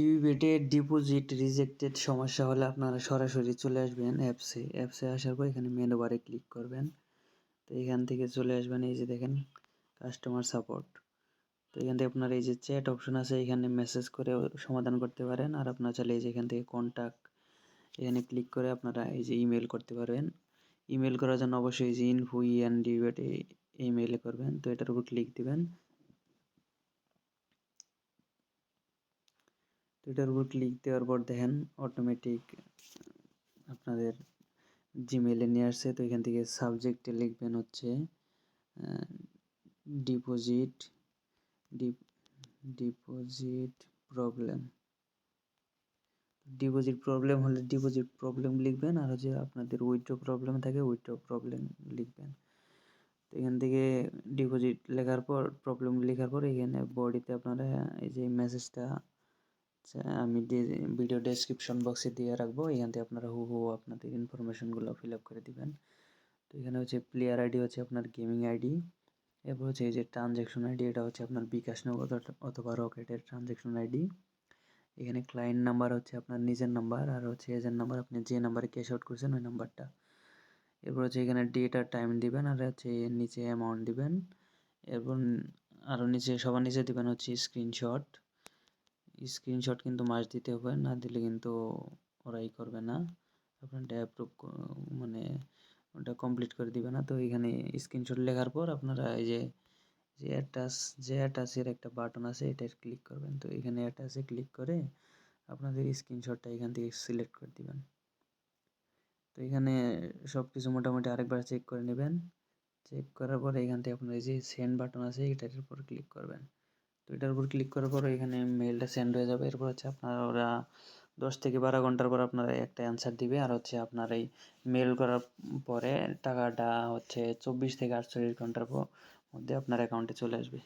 ডিবিটে deposit rejected সমস্যা হলে আপনারা সরাসরি চলে আসবেন অ্যাপসে আসার পর এখানে মেনু বারে ক্লিক করবেন। তো এখান থেকে চলে আসবেন, এই যে দেখেন কাস্টমার সাপোর্ট। তো এখান থেকে আপনার এই যে চ্যাট অপশন আছে, এখানে মেসেজ করে সমাধান করতে পারেন। আর আপনার চাইলে এই যে এখান থেকে কন্ট্যাক্ট এখানে ক্লিক করে আপনারা এই যে ইমেল করতে পারবেন। ইমেল করার জন্য অবশ্যই এই যে info@ডিবিটে ইমেইলে করবেন। তো এটার উপর ক্লিক দিবেন। তো এটার উপর ক্লিক দেওয়ার পর দেখেন অটোমেটিক আপনাদের জিমেইলে নিয়ে আসছে। তো এখান থেকে সাবজেক্টে লিখবেন হচ্ছে deposit deposit problem. Deposit problem হলে ডিপোজিট প্রবলেম লিখবেন, আর হচ্ছে আপনাদের উইথড্র প্রবলেম থাকে উইথড্র প্রবলেম লিখবেন। তো এখান থেকে ডিপোজিট লেখার পর প্রবলেম লেখার পর এখানে বডিতে আপনারা এই যে মেসেজটা আমি ভিডিও ডেসক্রিপশন বক্সে দিয়ে রাখবো, এখান থেকে আপনারা হুবহু আপনাদের ইনফরমেশনগুলো ফিল আপ করে দিবেন। তো এখানে হচ্ছে প্লেয়ার আইডি হচ্ছে আপনার গেমিং আইডি, এরপর হচ্ছে এই যে ট্রানজ্যাকশন আইডি, এটা হচ্ছে আপনার বিকাশ নগদ অথবা রকেটের ট্রানজ্যাকশন আইডি। এখানে ক্লায়েন্ট নাম্বার হচ্ছে আপনার নিজের নাম্বার, আর হচ্ছে এজেন্ট নাম্বার আপনি যে নাম্বারে ক্যাশ আউট করছেন ওই নাম্বারটা। এরপর হচ্ছে এখানে ডেট আর টাইম দিবেন, আর হচ্ছে নিচে অ্যামাউন্ট দিবেন। এরপর আরও নিচে সবার নিচে দিবেন হচ্ছে স্ক্রিনশট কিন্তু মাস্ট দিতে হবে, না দিলে কিন্তু ওরাই করবে না, আপনারটা অ্যাপ্রুভ মানে ওটা কমপ্লিট করে দিবে না। তো এখানে স্ক্রিনশট লেখার পর আপনারা এই যে অ্যাটাচের একটা বাটন আছে, এটা ক্লিক করবেন। তো এখানে অ্যাটাচে ক্লিক করে আপনাদের স্ক্রিনশটটা এখান থেকে সিলেক্ট করে দিবেন। তো এখানে সব কিছু মোটামুটি আরেকবার চেক করে নেবেন। চেক করার পরে এখান থেকে আপনার এই যে সেন্ড বাটন আছে এটার উপর ক্লিক করবেন। তো এটার উপর ক্লিক করার পর এখানে মেলটা সেন্ড হয়ে যাবে। এরপর হচ্ছে আপনার ওরা 10 থেকে 12 ঘন্টার পর আপনার একটা অ্যান্সার দিবে, আর হচ্ছে আপনার এই মেল করার পরে টাকাটা হচ্ছে 24 থেকে 48 ঘন্টার মধ্যে আপনার অ্যাকাউন্টে চলে আসবে।